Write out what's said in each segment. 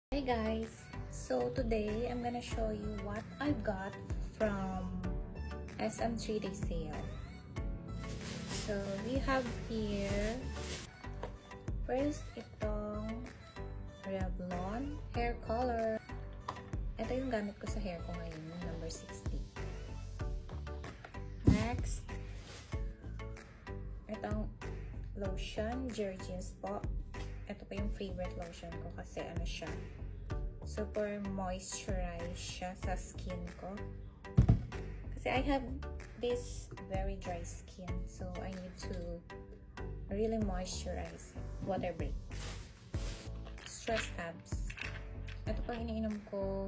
Hey guys, so today I'm gonna show you what I got from SM 3-day sale. So we have here first itong Revlon hair color. Ito yung gamit ko sa hair ko ngayon, yung number 60. Next, itong lotion, Jergens po. Ito pa yung favorite lotion ko kasi ano siya, super moisturize siya sa skin ko. Kasi I have this very dry skin, so I need to really moisturize it. Water break. Stress tabs. Ito pa iniinom ko.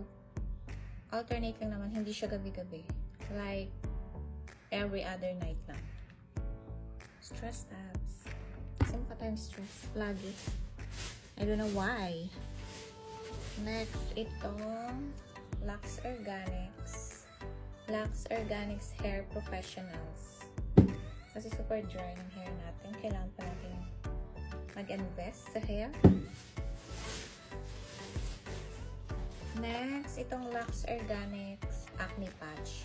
Alternate lang naman, hindi siya gabi-gabi. Like, every other night lang. Stress tabs. Saan pa tayong stress? Lagi. I don't know why. Next, itong Lux Organics. Lux Organics Hair Professionals. Kasi super dry ng hair natin. Kailangan pa natin mag-invest sa hair. Next, itong Lux Organics Acne Patch.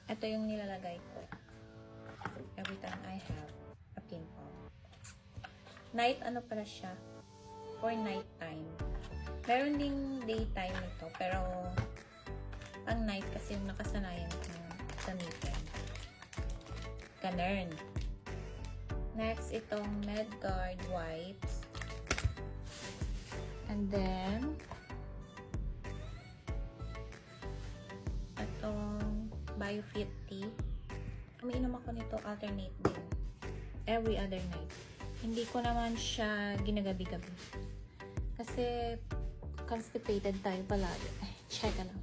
Ito yung nilalagay ko every time I have a pimple. Night, ano pala siya? For night time. Meron ding daytime ito, pero ang night kasi yung nakasanayan ko gamitin. Ganun. Next, itong MedGuard wipes. And then, itong BioFit tea. Umiinom ako nito alternate din. Every other night. Hindi ko naman siya ginagabi-gabi. Kasi constipated tayo palagi. Check lang.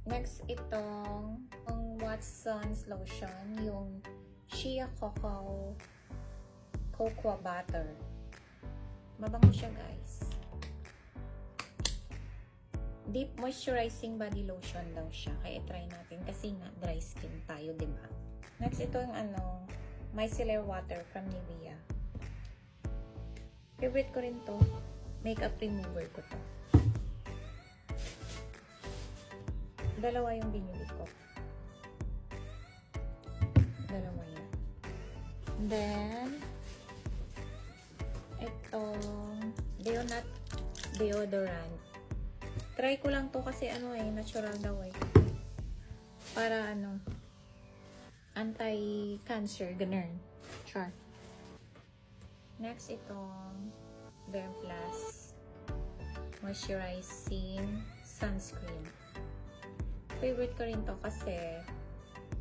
Next, itong Watson's lotion. Yung Shea Cocoa Butter. Mabango siya, guys. Deep moisturizing body lotion daw siya. Kaya try natin kasi nga dry skin tayo, diba? Next, ito yung micellar water from Nivea. Favorite ko rin to. Makeup remover ko to. Dalawa yung binili ko. Dalawa yan. Then, itong Deonat deodorant. Try ko lang to kasi natural daw eh. Para anti-cancer, ganun. Char. Next, itong Derm Plus Moisturizing Sunscreen. Favorite ko rin to kasi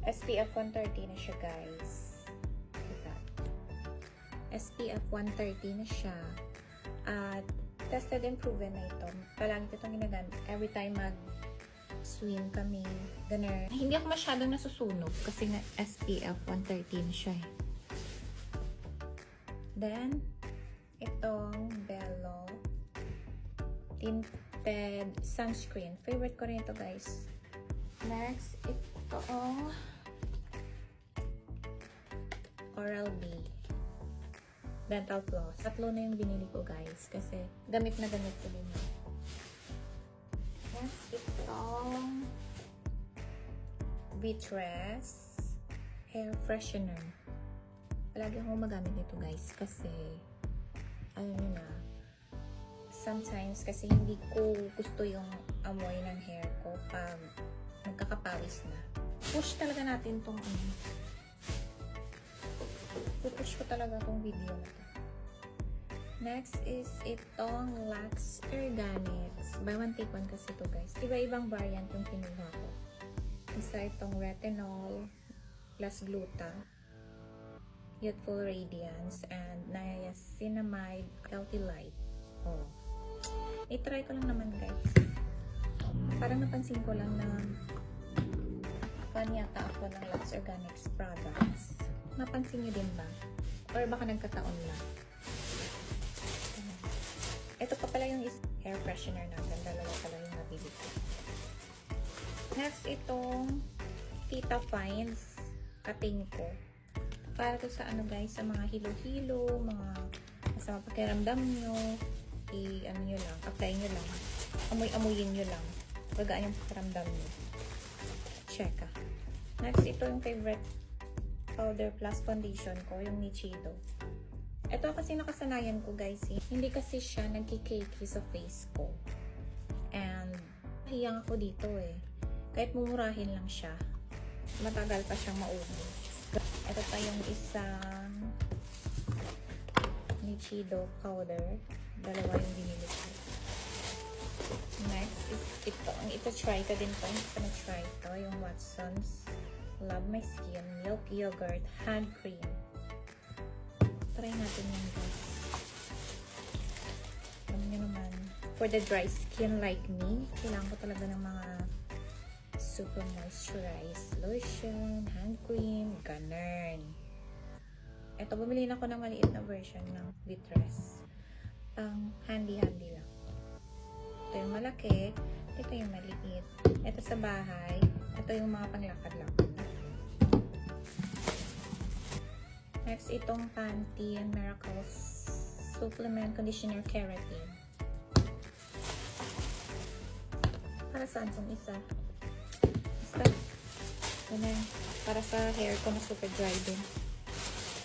SPF 130 na siya, guys. Kita. SPF 130 na siya. At tested and proven na ito. Palagi ko itong ginagamit every time swim kami, ganun. Hindi ako masyadong nasusunog kasi nga SPF 130 na siya eh. Then, itong Bello Tinted Sunscreen. Favorite ko rin ito, guys. Next, itong Oral-B Dental Floss. Tatlo na yung binili ko, guys, kasi gamit na gamit ko din. Next, itong Vitress Hair Freshener. Palagi akong magamit nito, guys, kasi sometimes kasi hindi ko gusto yung amoy ng hair ko pag magkakapawis na. Push talaga natin tong pupush ko talaga tong video na to. Next is itong Lux Organics. Buy one take one kasi to, guys. Iba-ibang variant yung kinuha ko. Isa itong retinol plus gluta, youthful radiance, and niacinamide healthy light. I-try ko lang naman, guys. Parang napansin ko lang na fan yata ako ng Lux Organics products. Napansin nyo din ba? Or baka nagkataon lang? Ito pa pala yung hair freshener natin. Dalawa pala yung nabili ko. Next, itong Tita Finds Kating ko. Para to sa guys, sa mga hilo-hilo, mga masama pakiramdam nyo, ano nyo lang, apply nyo lang. Amoy-amoyin nyo lang. Gagaan yung pakiramdam nyo. Check ah. Next, ito yung favorite powder plus foundation ko, yung Nichido. Ito kasi nakasanayan ko guys, hindi kasi siya nagkikakey sa face ko. And, hiyang ako dito eh. Kahit mumurahin lang siya, matagal pa siyang maubos. Ito pa yung isang Nichido powder. Dalawa yung binili ko. Next is ito. Ang ito-try ko din po. Ito na-try ito. Yung Watson's Love My Skin Milk Yogurt Hand Cream. Try natin yan guys. Alam niyo naman, for the dry skin like me, kailangan ko talaga ng mga super moisturized lotion, hand cream, ganun. Ito, bumili na ako ng maliit na version ng Vitress. Pang handy-handy lang. Ito yung malaki, ito yung maliit. Ito sa bahay, ito yung mga panglakad-lakad. Next, itong Pantene Miracles Supplement Conditioner Keratin. Para saan itong isa? Basta. Ganun. Para sa hair ko na super dry din.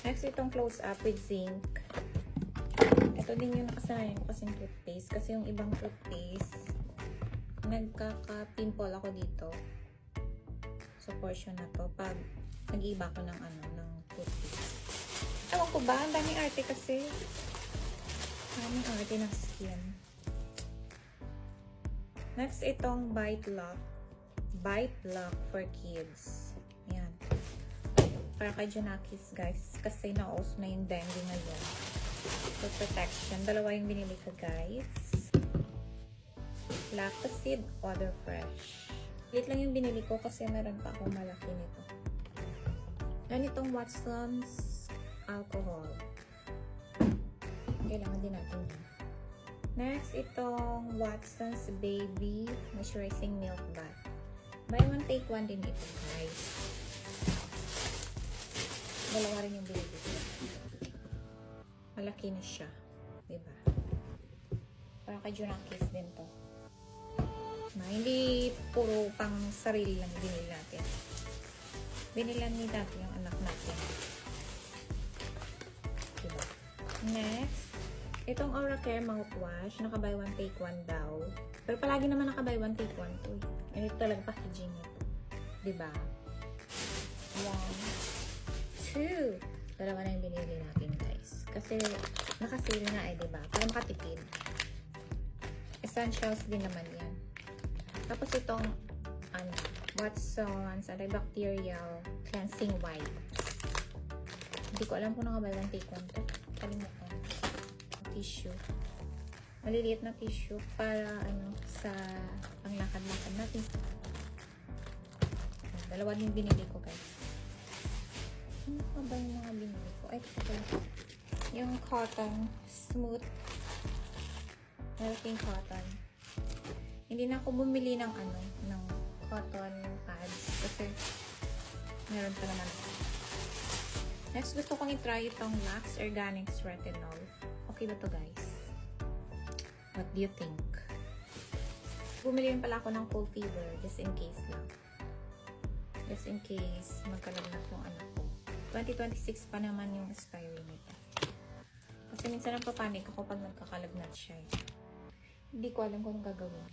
Next, itong Close Up with Zinc. Ito din yung nakasanayan ko kasing toothpaste. Kasi yung ibang toothpaste, nagkaka-pimple ako dito. Sa portion na to. Pag nag-iba ko ng toothpaste. Ewan ko ba? Ang daming arte kasi. Daming arte ng skin. Next, itong Bite Lock. Bite Lock for Kids. Ayan. Para kay Junakis, guys. Kasi na-off na yung dengue ngayon. For protection. Dalawa yung binili ko, guys. Lactacid Odor Fresh. Lit lang yung binili ko kasi meron pa akong malaki nito. Ganitong Watson's alcohol. Kailangan din natin yun. Next, itong Watson's Baby Moisturizing Milk Bath. Buy one, take one din ito, guys. Dalawa rin yung baby ko. Malaki na siya. Diba? Para kay Junakis din to. Hindi puro pang sarili lang binili natin. Binilan ni dati yung anak natin. Diba? Next, itong Aura Care mouthwash. Naka-buy one, take one daw. Pero palagi naman naka-buy one, take one to. Ito talaga packaging nito. Diba? 1, 2. Dalawa na yung binili natin, guys. Kasi, naka-sale nga eh, diba? Para makatipid. Essentials din naman yan. Tapos itong, Watson's Antibacterial Cleansing Wipes. Hindi ko alam kung naka-buy one, take one to. Kalimutan. Tissue. Maliliit na tissue para sa panglakad-lakad natin. Dalawa din binili ko, guys. Ano pa ba yung mga binili ko? Ay, ito pala. Yung cotton smooth melting cotton. Hindi na ako bumili ng ng cotton pads kasi meron pa naman. Next, gusto kong i-try itong Lux Organics Retinol. Okay ba to, guys? What do you think? Bumili rin pala ako ng cold fever just in case lang. Just in case magkalagnat yung anak ko. 2026 pa naman yung expiry nito. Kasi minsan napapanik ako pag nagkakalagnat siya. Hindi ko alam kung anong gagawin.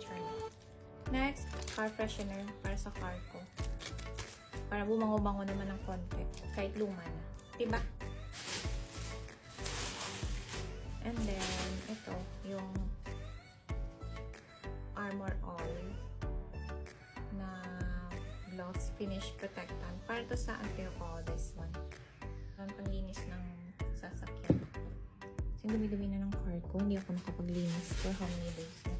Charlie. Next, car freshener para sa car ko. Para bumango-bango naman ng konti. Kahit luma na. Diba? And then, ito, yung Armor All na Gloss Finish Protectant. Para to sa anti-alcohol, this one. Ang panglinis ng sasakyan. Kasi dumi-dumi na ng car ko. Hindi ako nakapaglinis for how many days na.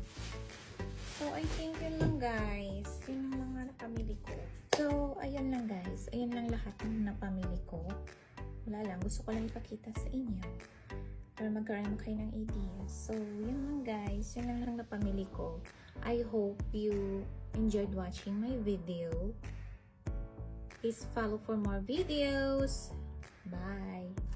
So, I think yun lang, guys. Yun lang mga napamili ko. So, ayun lang, guys. Ayun lang lahat ng napamili ko. Wala lang. Gusto ko lang ipakita sa inyo. Para magkaroon naman kayo ng ideas. So, yun lang, guys. Yun lang napamili ko. I hope you enjoyed watching my video. Please follow for more videos. Bye!